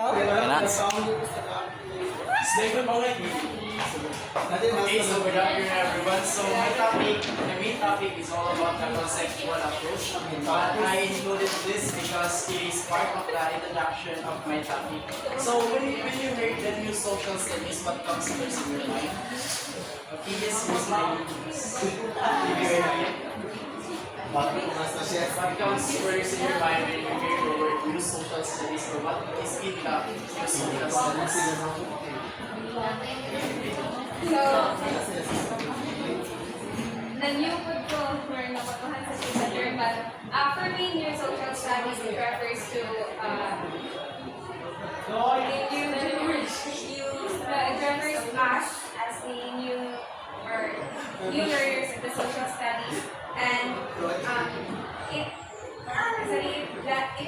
Okay, so good afternoon everyone. So the main topic is all about the conceptual approach. But I included this because it is part of the introduction of my topic. So when you heard the new social studies, what comes first in your mind? Okay, yes, Miss Lady. What comes first in your mind when you hear the word new social studies, or what is in the new social studies? So, the new food ko or napatuhan sa teacher, but for me, new social studies, it refers to it refers us as the new learners of the social studies, and it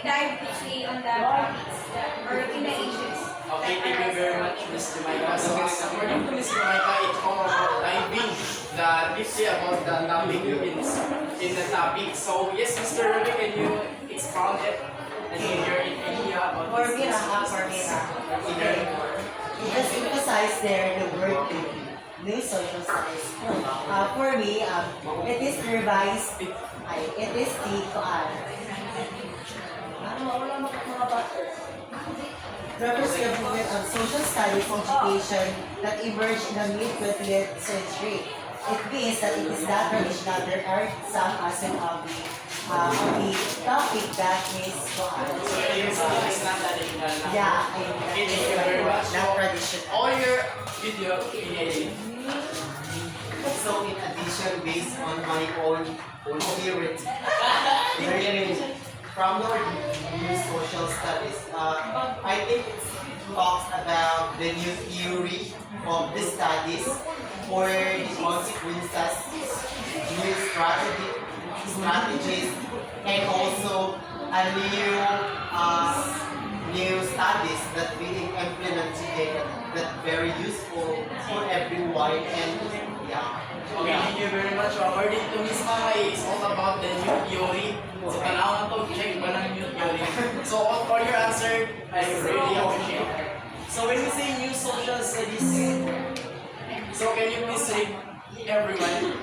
dives deeply on the topics or in the issues. Okay, thank you very much, Ms. Jamaica. So, according to Ms. Jamaica, it's all about diving deeply about the topic in the topic. So, yes, Mr. Ruby, can you expound it and give your idea about this? Just emphasize there the word new social studies. For me, it is revised. It is refers to the movement of social studies education that emerged in the mid-20th century. It means that it is not traditional. There are some aspects of the topic that is So, it's not traditional na. yeah, Okay, thank you very much. not traditional. All your video, pinili. So in addition, based on my own theory, from the new social studies, I think it talks about the new theory of the studies or the consequences, new strategies, and also a new studies that we implement today that very useful for everyone and yeah. Okay, thank you very much. According to Ms. Mama, it's all about the new theory. So, tanaw na to, check ba ng new theory? So, for your answer, I really appreciate it. So, when we say new social studies, so can you please say, everyone?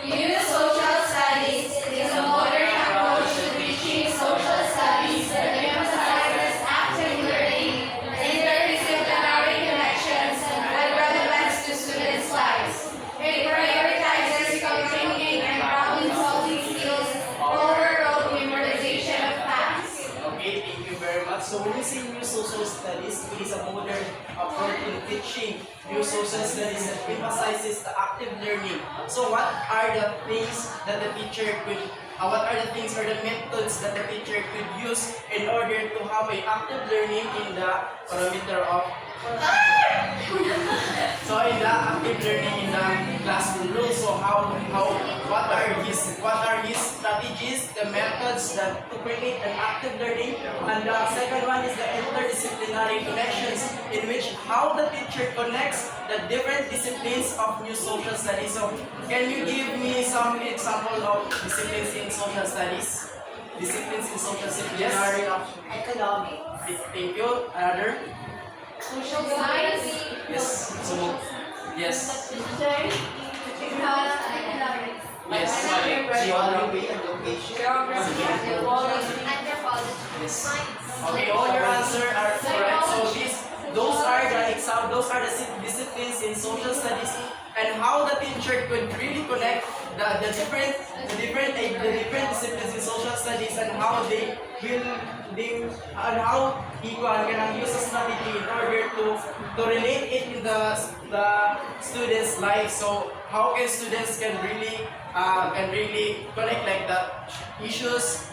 New social studies is a modern approach to teaching social studies that emphasizes active learning, interdisciplinary connections, and relevance to students' lives. It prioritizes thinking and problem-solving skills over rote memorization of facts. Okay, thank you very much. So, when we say new social studies, it is a modern approach in teaching new social studies that emphasizes the active learning. So, what are the things that the teacher could what are the things or the methods that the teacher could use in order to have a active learning in the parameter of so in the active learning in the classroom rules. So what are his strategies, the methods that to create an active learning, and the second one is the interdisciplinary connections, in which how the teacher connects the different disciplines of new social studies. So can you give me some example of disciplines in social studies? Disciplines in social studies. Yes. Economics. Thank you. Another? Social science, Yes. So, yes. economics, Yes. Geography and location. anthropology, Yes. Okay, all your answers are correct. So those are the disciplines in social studies, and how the teacher could really connect the different disciplines in social studies, and how and how he can use a strategy in order to relate it in the students' life. So how can students can really connect like the issues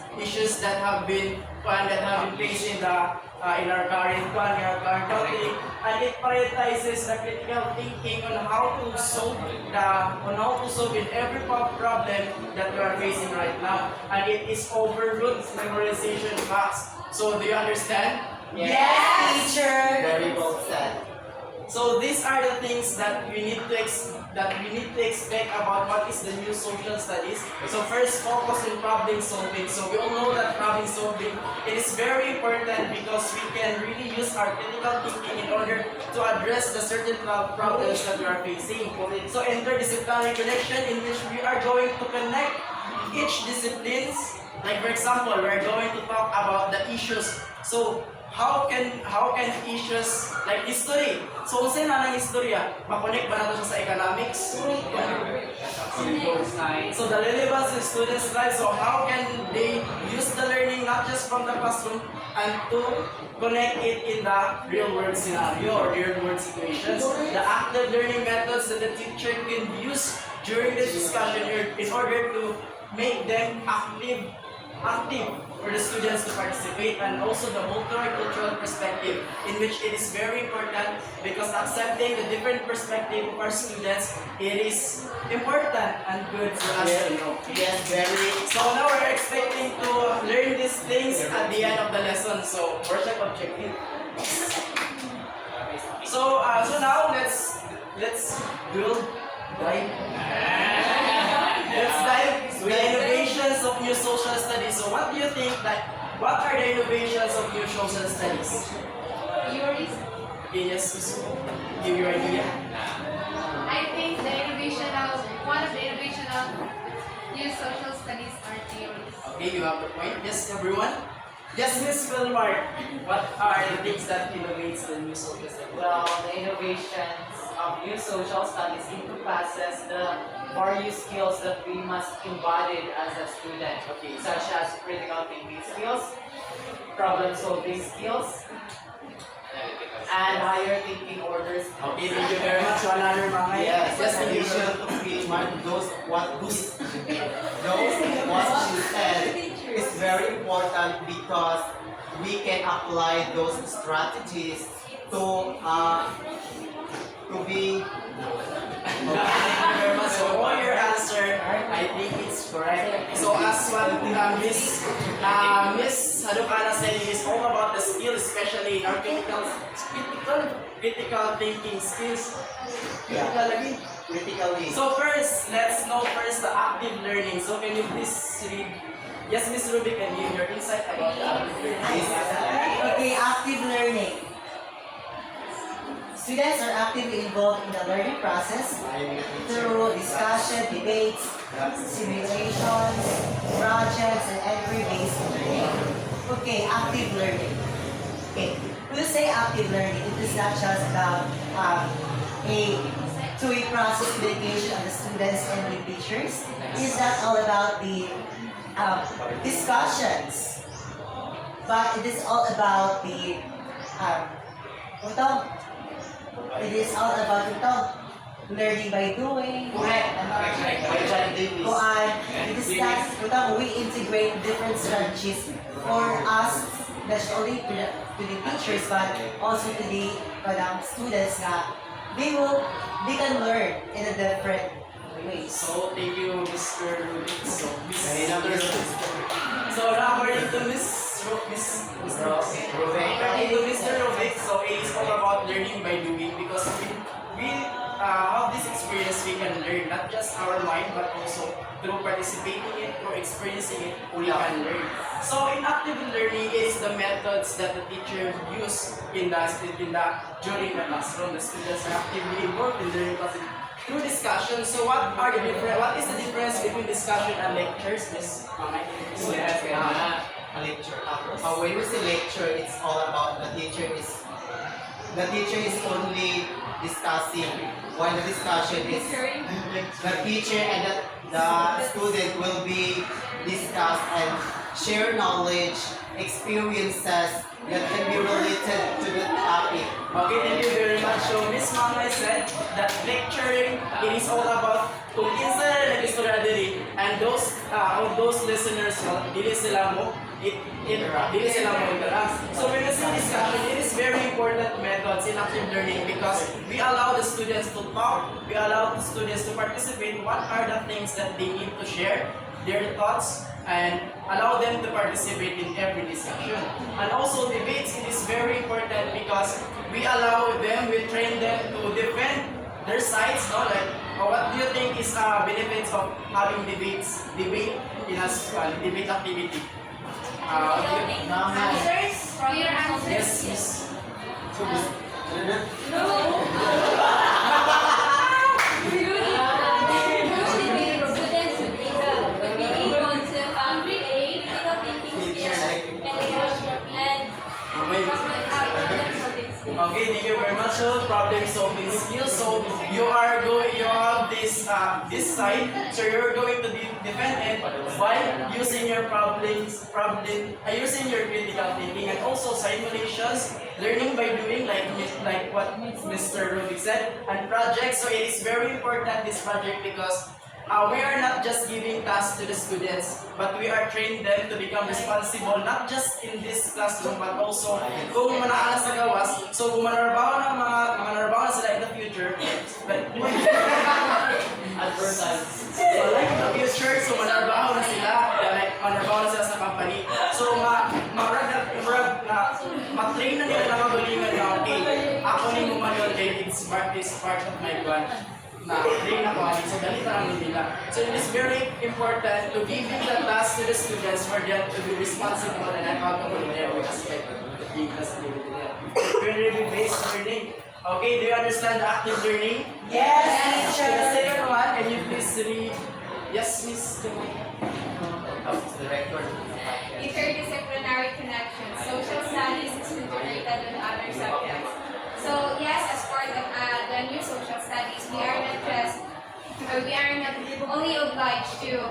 that have been placed in our current topic, and it prioritizes the critical thinking on how to solve in every problem that we are facing right now, and it is overlooked memorization facts. So do you understand? Yes, teacher. Very well said. So these are the things that we need to expect about what is the new social studies. So first, focus on problem solving. So we all know that problem solving, it is very important because we can really use our critical thinking in order to address the certain problems that we are facing. So interdisciplinary connection, in which we are going to connect each disciplines. Like for example, we are going to talk about the issues. So how can issues like history? So unsa na nang istorya? Makonect ba nato siya sa economics? So the relevance in students' lives. So how can they use the learning not just from the classroom and to connect it in the real world scenario or real world situations? The active learning methods that the teacher can use during this discussion in order to make them active for the students to participate, and also the multicultural perspective, in which it is very important because accepting the different perspective of our students, it is important and good for us to know. Yes, very. So now we're expecting to learn these things at the end of the lesson. So worship objective. So now let's build dive. Let's dive with the innovations of new social studies. So what do you think what are the innovations of new social studies? Theories. Okay, yes, give your idea. I think one of the innovation of new social studies are theories. Okay, you have the point. Yes, everyone. Yes, Miss Wilmar, what are the things that innovates the new social studies? Well, the innovations of new social studies encompasses the various skills that we must embody as a student, Okay. such as critical thinking skills, problem-solving skills, and higher thinking orders. Okay, thank you very much. Another mga Yes, yes, in thank you. addition to which those what she said is very important because we can apply those strategies to be. Thank you very much. So all your answer, I think it's correct. So as what Miss Hadukana said, it is all about the skill, especially in our critical thinking skills. Critical lagi. Critically. So first, let's know the active learning. So can you please read? Yes, Miss Ruby, can you give your insight about the active learning? Okay, active learning. Students are actively involved in the learning process through discussion, debates, simulations, projects, and entry-based learning. Okay, active learning. Okay, when you say active learning, it is not just about a two-way process communication of the students and the teachers. It's not all about the discussions, but it is all about the it is all about learning by doing. It is that we integrate different strategies for us, not only to the teachers but also to the students na they can learn in a different ways. So thank you, Mr. Rubik. So now according to according to Mr. Rubik, so it is all about learning by doing because we have this experience we can learn not just our mind but also through participating it, through experiencing it, we can learn. So in active learning, it is the methods that the teacher use during the classroom. The students are actively involved in learning process through discussion. So what is the difference between discussion and lectures, Miss Mamay? A lecture. When we say lecture, it's all about the teacher is only discussing, while the discussion is the teacher and the student will be discuss and share knowledge, experiences that can be related to the topic. Okay, thank you very much. So Miss Mamay said that lecturing, it is all about kung kinsa na nag-istorya diri, and those listeners, dili sila mo interact. So when we say discussion, it is very important methods in active learning because we allow the students to talk, we allow the students to participate. What are the things that they need to share, their thoughts, and allow them to participate in every discussion. And also debates, it is very important because we allow them, we train them to defend their sides, no? Like, what do you think is benefits of having debate in a debate activity? What do you- Answers from your answers. Yes, yes. Okay, thank you very much. So, problem solving skills. So, you have this side. So, you're going to defend it by using your using your critical thinking and also simulations, learning by doing, like what Mr. Rubik said, and projects. So, it is very important this project because we are not just giving tasks to the students, but we are training them to become responsible, not just in this classroom, but also kung manaan sa gawas. So kung manarbaho na sila in the future, but Advertise. so like in the future, so manarbaho na sila, like manarbaho na sila sa company. So matrain na nila nakagalingan na, okay, ako ni mo manual kay it's part of my plan. Na train ako, so ganito lang nila. So it is very important to give the task to the students for them to be responsible and accountable in every aspect of the class activity. Community-based learning. Okay, do you understand the active learning? Yes, So the teacher. second one, can you please read? Yes, Miss. The record. Interdisciplinary connections. Social studies is integrated with other subjects. So yes, as part of the new social studies, we are not only obliged to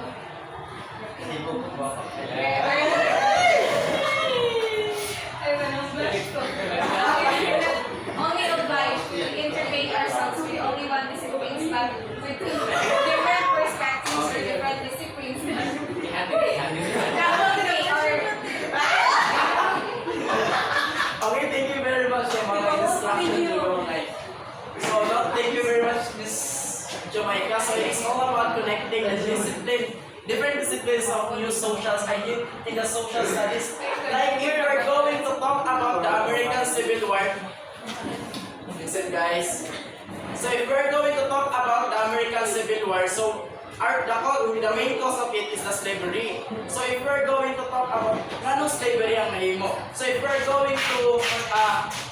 only obliged to integrate ourselves with only one discipline, but with different perspectives or different disciplines. Okay, thank you very much sa mga instruction to go like. So, thank you very much, Miss Jamaica. So, it's all about connecting the different disciplines of new socials in the social studies. Like, if we're going to talk about the American Civil War, listen guys. So, if we're going to talk about the American Civil War, so the main cause of it is the slavery. So if we're going to talk about anong slavery ang nahimo, so if we're going to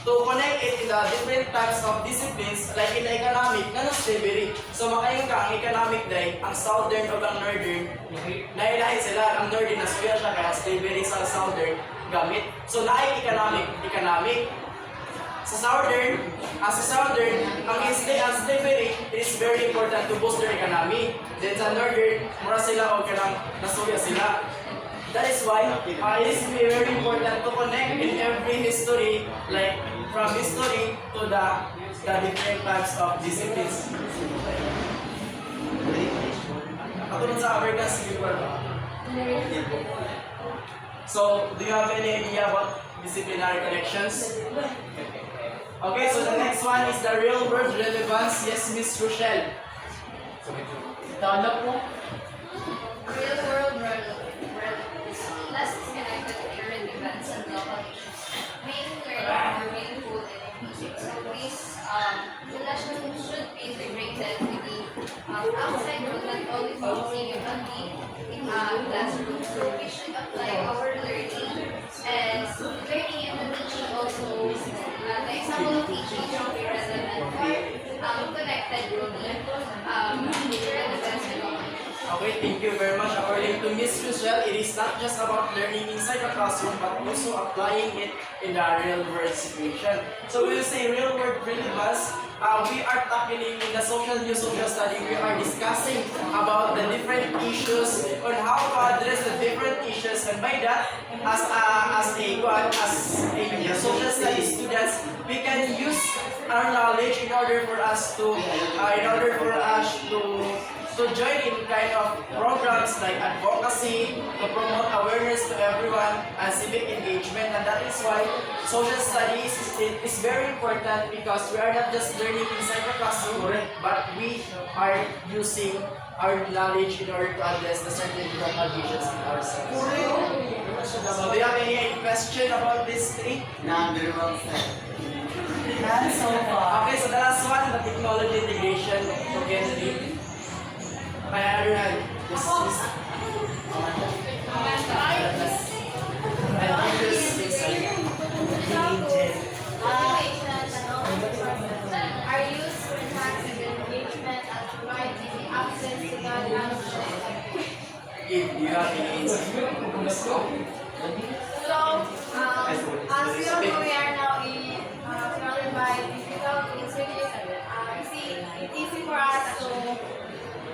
connect it in the different types of disciplines, like in the economic, anong slavery? So makayon ka, ang economic day, ang southern o ang northern, nahilahin sila, ang northern na suya siya, kaya slavery sa southern gamit. So naay economic. Sa southern, ang slavery is very important to boost their economy. Then sa northern, mura sila o kanang nasuya sila. That is why it is very important to connect in every history, like from history to the different types of disciplines. Katulad sa American Civil War. So, do you have any idea about disciplinary connections? Okay, so the next one is the real world relevance. Yes, Miss Rochelle. Develop po. Real world relevance. Lessons connected to current events and local issues, making learning more meaningful and engaging. So these lessons should be integrated with the outside world, not only focusing on the classroom. So we should apply our learning and learning and the teaching also. The example of teaching should be relevant or connected to the current events and local issues. Okay, thank you very much. According to Miss Rochelle, it is not just about learning inside the classroom, but also applying it in the real world situation. So when you say real world relevance, we are tackling in the new social study, we are discussing about the different issues on how to address the different issues, and by that, as a social studies students, we can use our knowledge in order for us to to join in kind of programs like advocacy, to promote awareness to everyone, and civic engagement. And that is why social studies is very important because we are not just learning inside the classroom, but we are using our knowledge in order to address the certain local issues in ourselves. So do you have any question about these three? Number one, sir. None so far. Okay, so the last one, the technology integration. Okay, my other hand. This is and this is Motivations and also resources are used to enhance the engagement and provide easy access to knowledge. if you have any insight. So, as we all know, we are now surrounded by digital tools. It's easy for us to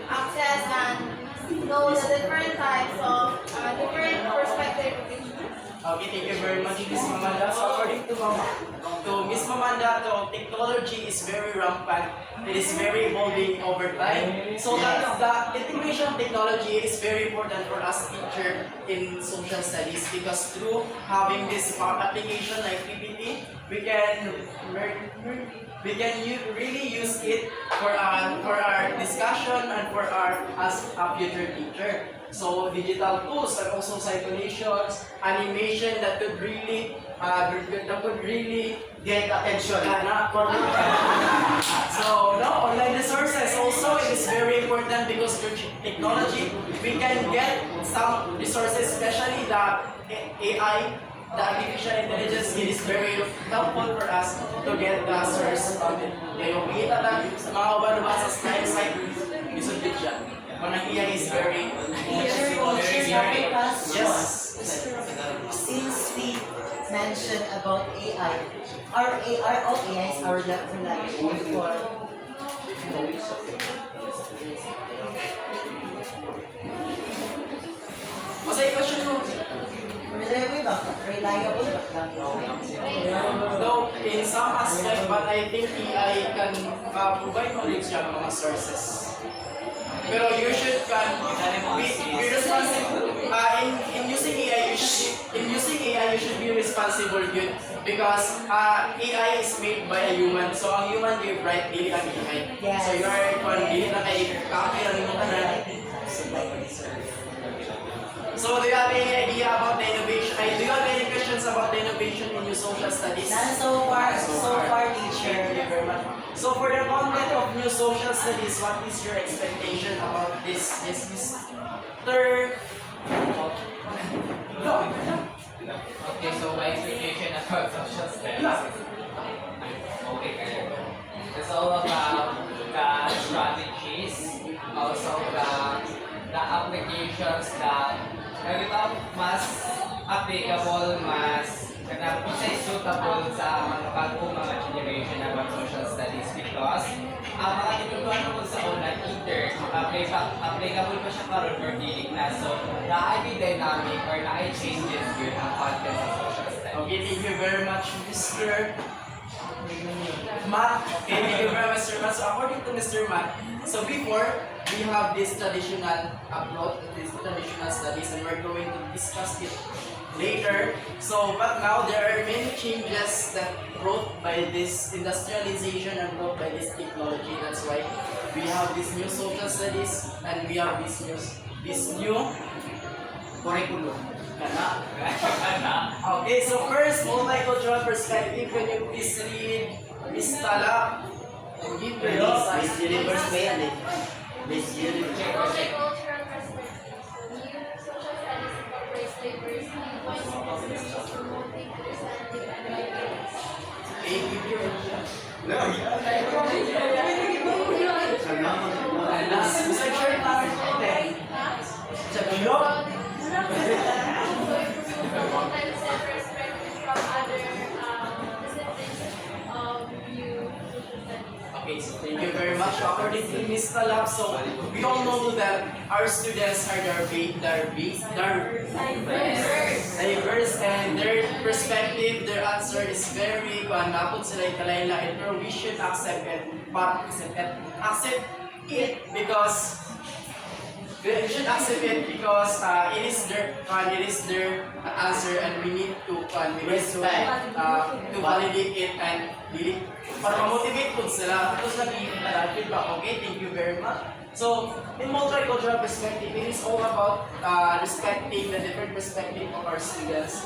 access and know the different types of different perspectives of each. Okay, thank you very much, Miss Mamanda. So according to Miss Mamanda, technology is very rampant. It is very evolving over time. So the integration of technology is very important for us teacher in social studies because through having this application like PPT, we can really use it for our discussion and for our as a future teacher. So digital tools and also simulations, animation that could really Get attention. So no, online resources also it is very important because through technology we can get some resources, especially the AI, the artificial intelligence. It is very helpful for us to get the source of it. Ngayon, kita lang sa mga uban sa site, isundit siya. Kung ang AI is very yes. Since we mentioned about AI, are all AIs are reliable for Masa yung question mo? reliable ba lang? No, in some aspect, but I think AI can provide knowledge yung mga sources. Pero you should be responsible. In using AI, you should be responsible yun. Because AI is made by a human. So ang human give right, dili ang AI. Yes. So you are dili na kay kakira rin mo tanan. So do you have any idea about the innovation? Do you have any questions about the innovation in your social studies? None so far, teacher. Thank you very much. So for the content of new social studies, what is your expectation about this third? No. Okay, so my expectation about social studies. Okay, it's all about the strategies, also the applications that nagitaw mas applicable, mas suitable sa mga bagong mga generation about social studies because ang mga tinutuan mo sa una either applicable pa siya karon or dili na, so na-i dynamic or na-i changes yun ang content sa social studies. Okay, thank you very much, Mr. Matt. Okay, thank you very much, Mr. Matt. So according to Mr. Matt, so before we have this traditional upload, this traditional studies, and we're going to discuss it later. So, but now there are many changes that brought by this industrialization and brought by this technology. That's why we have this new social studies and we have this new curriculum. Okay, so first, multicultural perspective. Can you please read Miss Tala and give your insight? Miss Universe ba yan eh? Miss Universe. Multicultural perspectives. New social studies incorporates diversity, points of view, promoting understanding and ideas. Okay, give your insight. Last, Mr. Chair, sa bilog. Multi-set perspectives from other disciplines of view social studies. Okay, so thank you very much. According to Ms. Talab, so we all know that our students are diverse and their perspective, their answer is very napod sila ikalain-lain, pero we should accept it, but accept it because they should accept it because it is their answer, and we need to respect, to validate it and really para ma-motivate po sila. Tapos nag-i-feedback, okay, thank you very much. So, in multicultural perspective, it is all about respecting the different perspective of our students,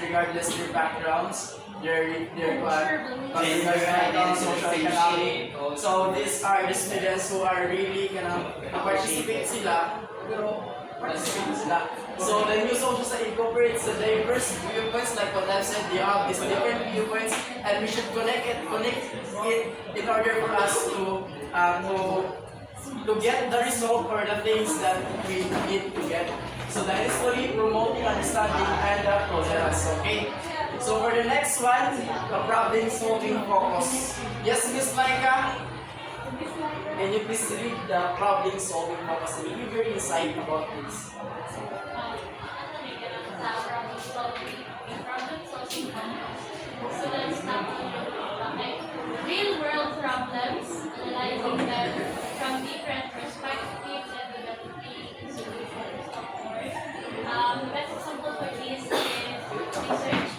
regardless their backgrounds, their background, social, economic. So, these are the students who are really participate sila, pero participate sila. So, the new social study incorporates the diverse viewpoints, like what I've said, they have these different viewpoints, and we should connect it in order for us to get the result or the things that we need to get. So that is fully promoting understanding and tolerance, okay? So for the next one, the problem solving focus. Yes, Miss Laika? Can you please read the problem solving focus? Give your insight about this. Real world problems, analyzing them from different perspectives and developing solutions, of course. The best example for this is research.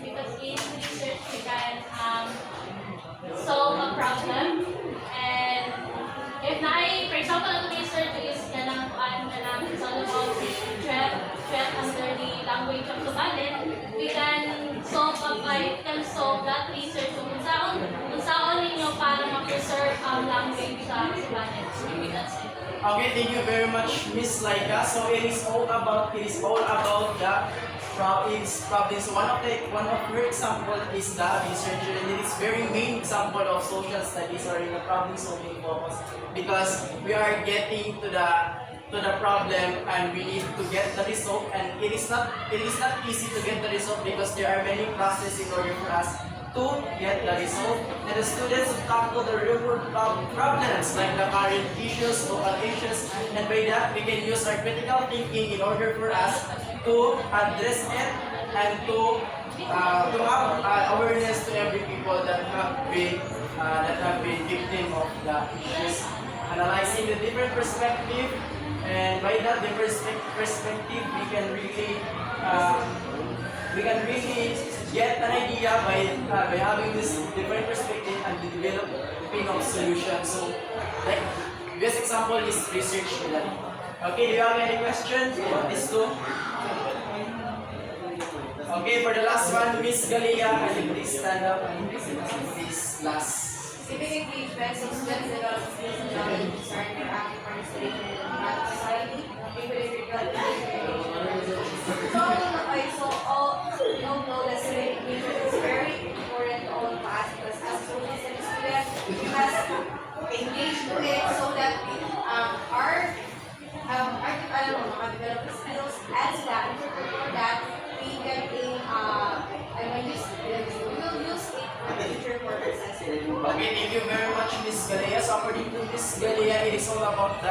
Because in research we can solve a problem, and if for example, ang research is it's all about the threat under the language of Subalit, we can solve that research kung saan ninyo para ma-preserve ang language sa Subalit. Maybe that's it. Okay, thank you very much, Miss Laika. So it is all about the problems. One of her example is the research, and it is very main example of social studies or in the problem solving focus, because we are getting to the problem and we need to get the result, and it is not easy to get the result because there are many processes in order for us to get the result, and the students will tackle the real world problems like the current issues, local issues, and by that we can use our critical thinking in order for us to address it and to have awareness to every people that have been victim of the issues, analyzing the different perspective, and by that different perspective we can really get an idea by having this different perspective and developing of solutions. So, like this example is research. Okay, do you have any questions about this too? Okay, for the last one, Miss Galia, can you please stand up and please last. Civic engagement, so students develop skills and knowledge concerning their active participation in the society, including so all know that civic engagement is very important to all of us, because as social studies students, we must engage to it so that our develop skills as that, for that we can we will use it for the future purposes. Okay, thank you very much, Miss Galea. So according to Miss Galea, it is all about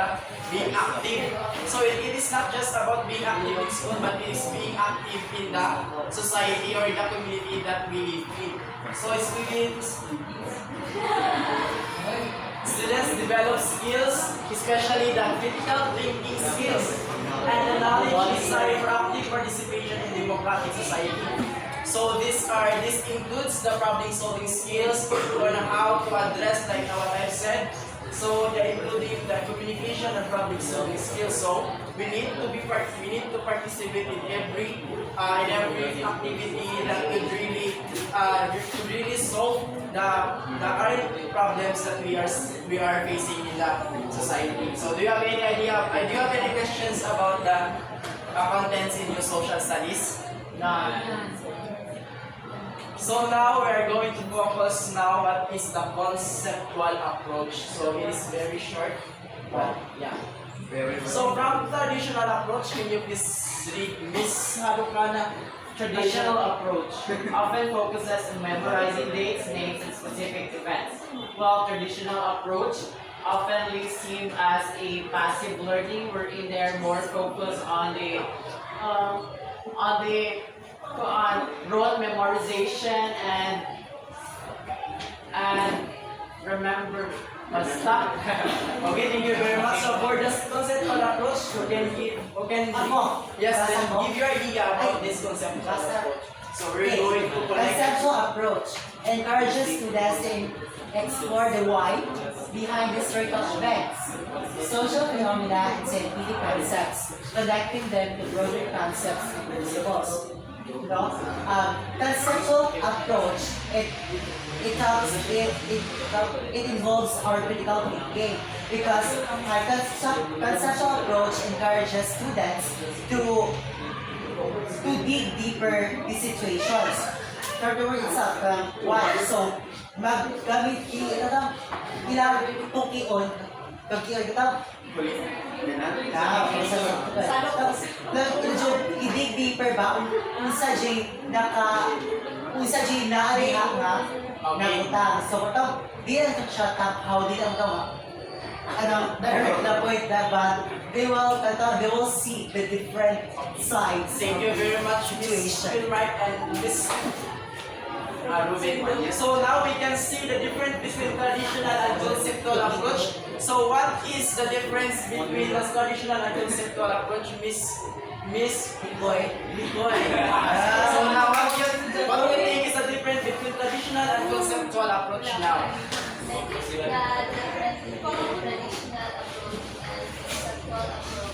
being active. So it is not just about being active in school, but it is being active in the society or in the community that we live in. So students develop skills, especially the critical thinking skills and the knowledge necessary for active participation in democratic society. So this includes the problem solving skills on how to address like what I've said. So including the communication and problem solving skills. So we need to participate in every activity that could really solve the current problems that we are facing in the society. So do you have any idea? Do you have any questions about the contents in your social studies? None. So now we are going to focus now what is the conceptual approach. So it is very short, but yeah. So from traditional approach, can you please read Miss Harukana? Traditional approach often focuses on memorizing dates, names, and specific events, while traditional approach often is seen as a passive learning, wherein they are more focused on rote memorization and remember, stop. Okay, thank you very much. So for this conceptual approach, who can Ako. yes, Basta then mo. give your idea about this conceptual Basta. approach. So we're Okay. going to connect. Conceptual approach encourages students to explore the why behind historical events, social phenomena, and scientific concepts, connecting them to broader concepts and principles. No? Conceptual approach, it involves our critical thinking because our conceptual approach encourages students to dig deeper the situations. For the word itself, why? So, maggamit ilang tukion, pagkion ito, i-dig deeper ba? Unsa jay naariha nga nagutang. So, ito, di lang ito siya how di lang ito direct the point that but they will see the different sides. Thank you very much, Miss Philbright and Miss Ruben. So now we can see the difference between traditional and conceptual approach. So what is the difference between the traditional and conceptual approach, Miss Bigoy? So now what do you think is the difference between traditional and conceptual approach now? The difference between traditional approach and conceptual approach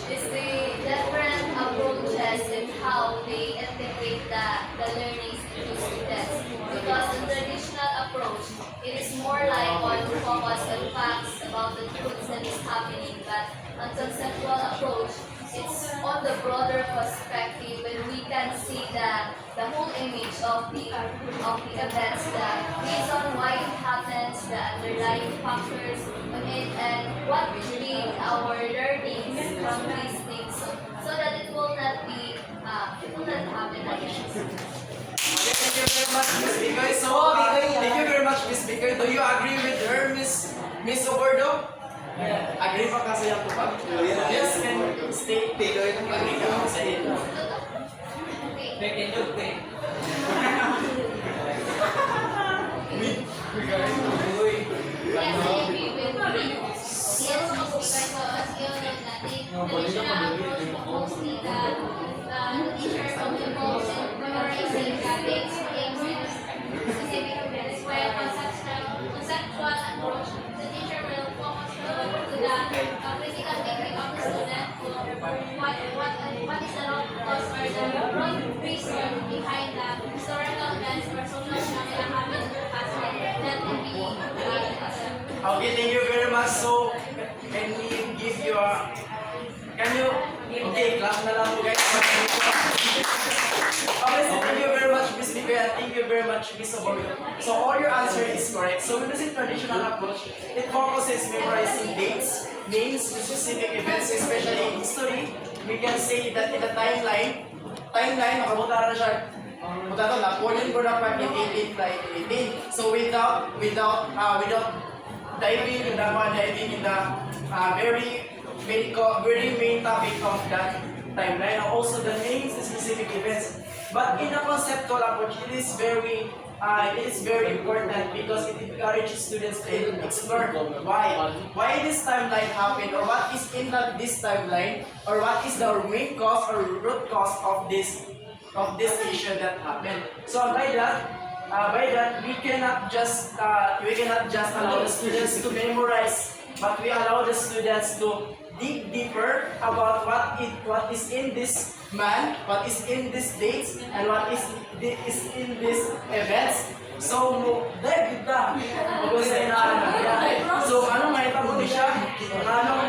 is the different approaches in how they integrate the learnings into students. Because in traditional approach, it is more like on focus on facts about the truths that is happening, but on conceptual approach, it's on the broader perspective when we can see the whole image of the events, the reason why it happens, the underlying factors on it, and what be our learnings from these things, so that it will not happen again. Okay, thank you very much, Miss Bigoy. So, thank you very much, Miss Bigoy. Do you agree with her, Miss Obordo? Agree pa kasi yung tupag? Yes, can you stay? Agree ka sa ito. Okay. Yes, I agree with yes, because you know natin, traditional approach mostly the teacher will involve in memorizing topics, things, and specific events, while conceptual approach, the teacher will focus more to the physical thinking of the student, what is the root cause or the broad reason behind the historical events or social phenomena happening in the past that can be related to them. Okay, thank you very much. So, can we give you a... Okay, clap na lang po guys. Okay, so thank you very much, Miss Bigoy, and thank you very much, Miss Obordo. So, all your answer is correct. So, with this traditional approach, it focuses memorizing dates, names, specific events, especially in history. We can say that in the timeline, makabuta na siya. Buta to, Napoleon Bonaparte in 1818. So, without diving in the very main topic of that timeline, and also the names and specific events. But in a conceptual approach, it is very important because it encourages students to explore why this timeline happened, or what is in this timeline, or what is the main cause or root cause of this issue that happened. So by that we cannot just allow the students to memorize, but we allow the students to dig deeper about what is in this man, what is in this dates, and what is in these events. So, dive kita. So, anong mahitabo ni siya? Anong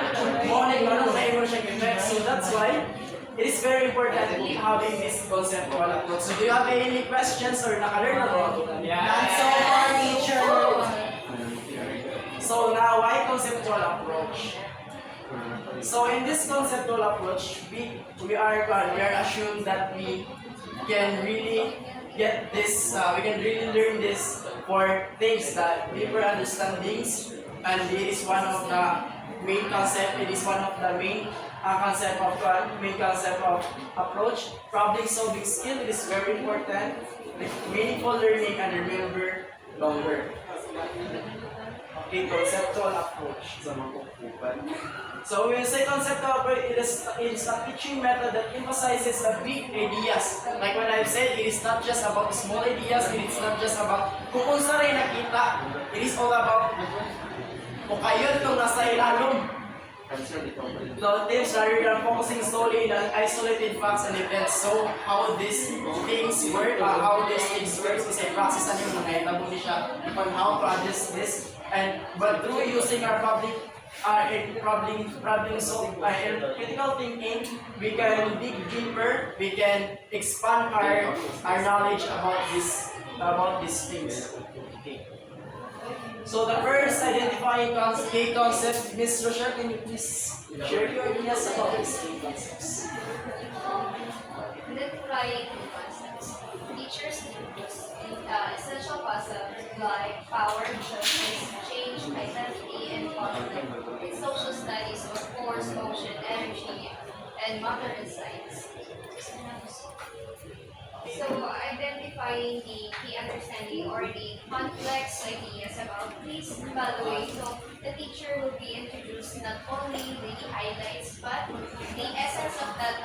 naiwan siya effect? So, that's why it is very important having this conceptual approach. So, do you have any questions or naka-learn na po? Not so far, teacher. So, now, why conceptual approach? So in this conceptual approach, we are assumed that we can really get this, we can really learn this for things that deeper understandings, and it is one of the main concept. It is one of the main main concept of approach. Problem solving skill is very important. Meaningful learning and remember longer. Okay, conceptual approach. So when we say conceptual approach, it is a teaching method that emphasizes the big ideas. Like when I said, it is not just about small ideas, it is not just about kung unsa rin nakita. It is all about kung kayo itong nasa ilalong. The tips rather than focusing solely on isolated facts and events. So how these things work, how these things work is a process na yung nangayatabo ni siya on how to address this. But through using our critical thinking, we can dig deeper, we can expand our knowledge about these things. Okay. So the first identifying key concept, Ms. Rochelle, can you please share your ideas about these key concepts? Identifying key concepts. Teachers use essential concepts like power, justice, change, identity, and conflict in social studies of force, motion, energy, and matter and science. So, identifying the key understanding or the complex ideas about these evaluate. So, the teacher will be introduced not only the highlights but the essence of that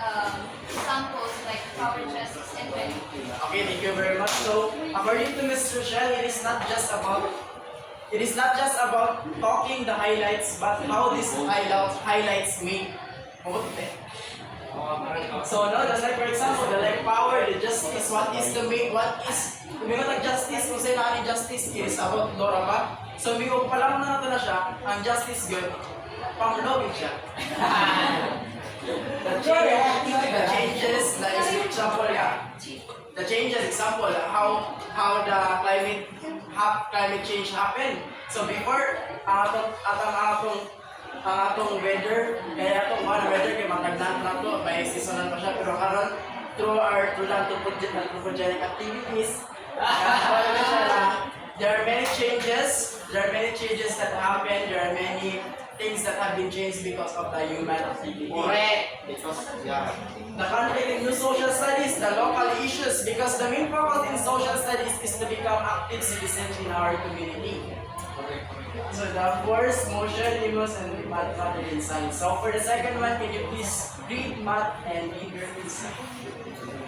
samples like power, justice, and identity. Okay, thank you very much. So, according to Ms. Rochelle, it is not just about talking the highlights, but how these highlights make. So no, just like for example, the like power, the justice, what is the justice, kung sa'yo na justice is about Dora ba? So bigo pa lang na nato na siya, ang justice good, pang-login siya. The changes, like example, the changes, example, how the climate change happened. So before, ang atong weather, kaya atong weather kay matagnan na to, may seasonan pa siya, pero karon through anthropogenic activities, there are many changes that happen, there are many things that have been changed because of the human activity. The conflict in new social studies, the local issues, because the main focus in social studies is to become active citizens in our community. So the force, motion, emos, and math and science. So for the second one, can you please read math and read your insight?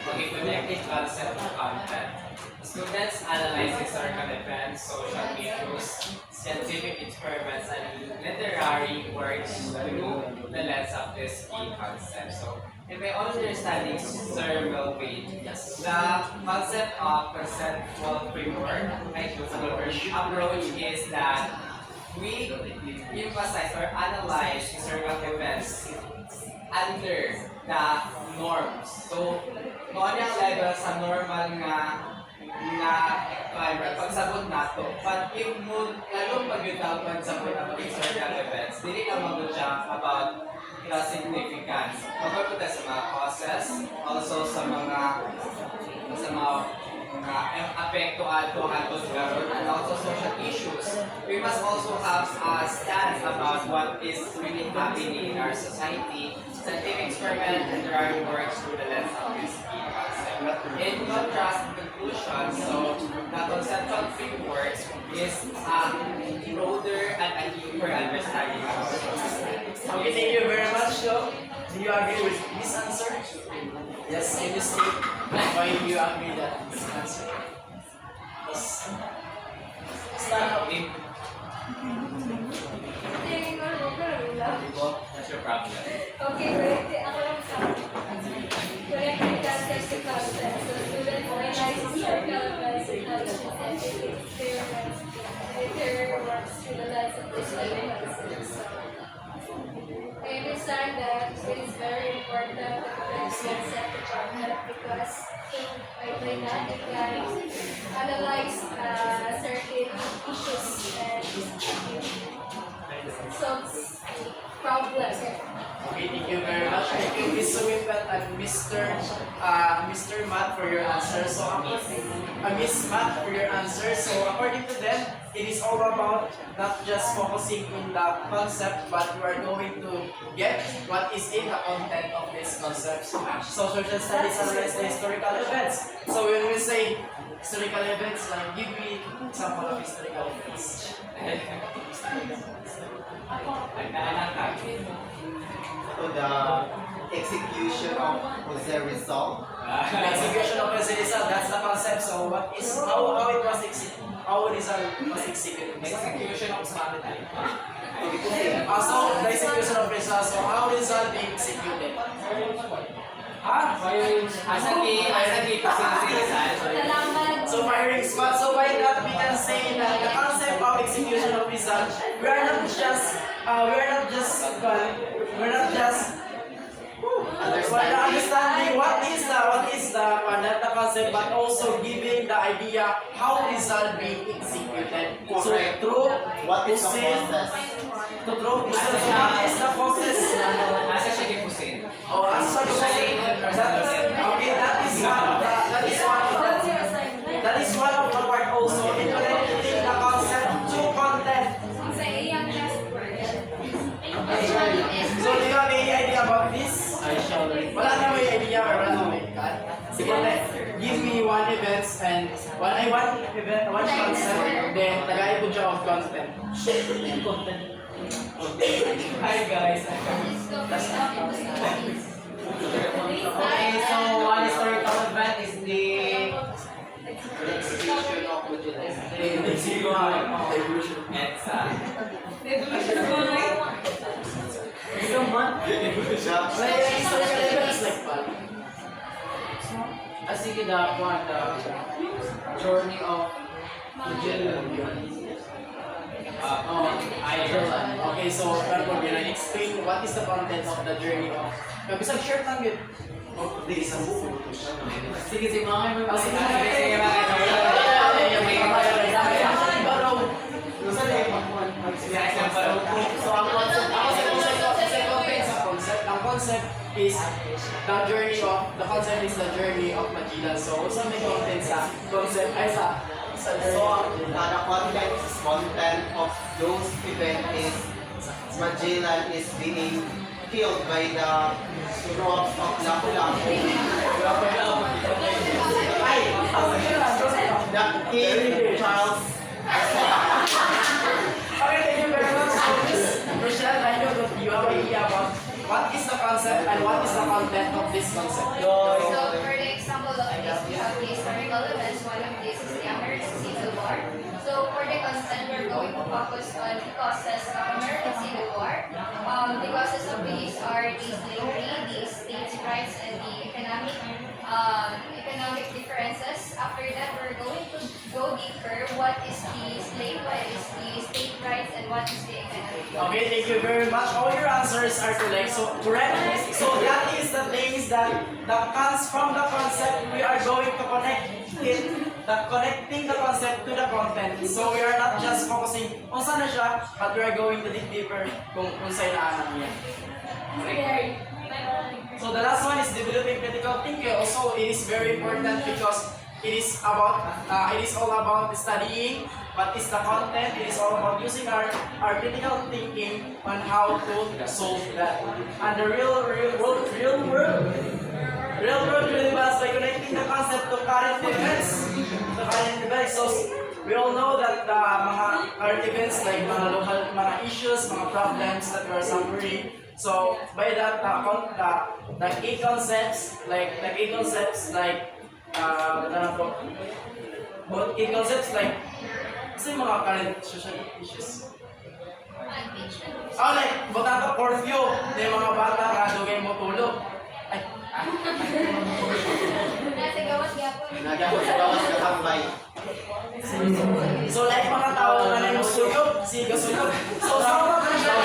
Okay, connected concept to content. Students analyze historical events, social issues, scientific experiments, and literary works through the lens of this key concept. So, in my own understanding, Sir Melvin, the concept of conceptual framework approach is that we emphasize or analyze historical events under the norms. So, noon yung level sa normal nga pagsabot nato. But yung lalong pag-utang pagsabot ng historical events, dili na mag siya about the significance. Magpapunta sa mga causes, also sa mga apekto ato karon and also social issues. We must also have a stance about what is really happening in our society, scientific experiment, and literary works through the lens of this key concept. In contrast, conclusion, so the conceptual framework is a broader and a deeper understanding of our society. Okay, thank you very much. So, do you agree with this answer? Yes, can you state why you agree that this answer? Yes. Stand up. That's your problem. Okay, correct. Ako lang sa corrected concepts to concepts. So students analyze historical events and scientific experiments and literary works through the lens of this concepts. I understand that it is very important to concept the concept because by that it can analyze certain issues and solve problems. Okay, thank you very much. Thank you, Ms. Sumipat and Mr. Matt for your answer. So, Miss Matt for your answer. So, according to them, it is all about not just focusing in the concept, but we are going to get what is in the content of this concept. So, social studies analyze the historical events. So, when we say historical events, like give me example of historical events. So the execution of Jose Rizal. The execution of Rizal, that's the concept. So, what is how it was executed? How Rizal was executed? Execution of Islamic time. So, the execution of Rizal. So, how Rizal being executed? Asagi kasi si Rizal. Salamat. So, firing squad. So, by that, we can say that the concept of execution of Rizal, we are not just understanding what is the concept, but also giving the idea how Rizal being executed. So, Correct. through What is the Hussein, process? to through Hussein, so what is the process? Asa siya kay Hussein? Oh, as such, okay, that is one of the part also. Implementing the concept to content. Sa iyang last word. So, do you have any idea about this? Wala na may idea or wala na may cut? Sige, give me one event and one event, one concept, then tagay ko siya of content. Hi guys. Okay, so one historical event is the Execution of Magellan. Edsa. Like historical events like what? sige the journey of Magellan. Okay, so we're gonna explain what is the content of the journey of. Bisag short lang yun. Hindi, isang buo. Sige, sige, mga Ah, sige, sige, Ang concept is the concept is the journey of Magellan. So, sa may content sa concept ay sa So, the content of those events is Magellan is being killed by the troops of Lapu-Lapu. The King Charles Okay, thank you very much. So, Miss Rochelle, I know that you have an idea about what is the concept and what is the content of this concept. So, for the example of this, we have the historical events. One of these is the American Civil War. So, for the content, we're going to focus on the causes of American Civil War. The causes of these are the slavery, the states' rights, and the economic differences. After that, we're going to go deeper. What is the slave? What is the state rights? And what is the economic? Okay, thank you very much. All your answers are correct. So So that is the things that comes from the concept. We are going to connect it, connecting the concept to the content. So we are not just focusing on saan na siya, but we are going to dig deeper kung saan naanan niya. So the last one is developing critical thinking. Also, it is very important because it is all about studying what is the content. It is all about using our critical thinking on how to solve that. And the real world relevance by connecting the concept to current events. So we all know that mga current events like mga local mga issues, mga problems that we are suffering. So by that the key concepts like key concepts like kasi mga current social issues. Like botata curfew, na yung mga bata nga dugay mo tulog. Ay. Nasa gawas-gapon. Nagawas ka tambay. So like mga tao na yung suyok, siga suyok. So sa mga siya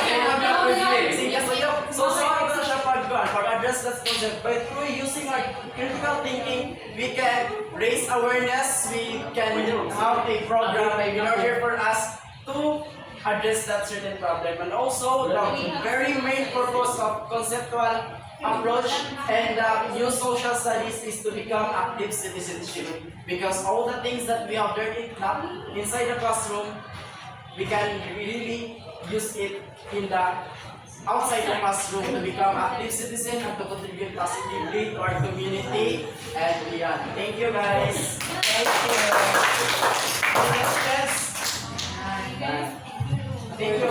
siga suyok. So sa mga siya pag-address that concept by through using our critical thinking, we can raise awareness, we can have a program in order for us to address that certain problem. And also the very main purpose of conceptual approach and new social studies is to become active citizenship, because all the things that we have learned inside the classroom, we can really use it in the outside the classroom to become active citizen and to contribute positively to our community and beyond. Thank you guys. Thank you. Any questions? Thank you.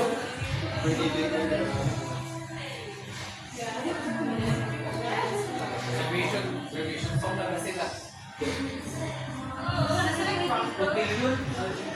Revision song na sila. Okay, yun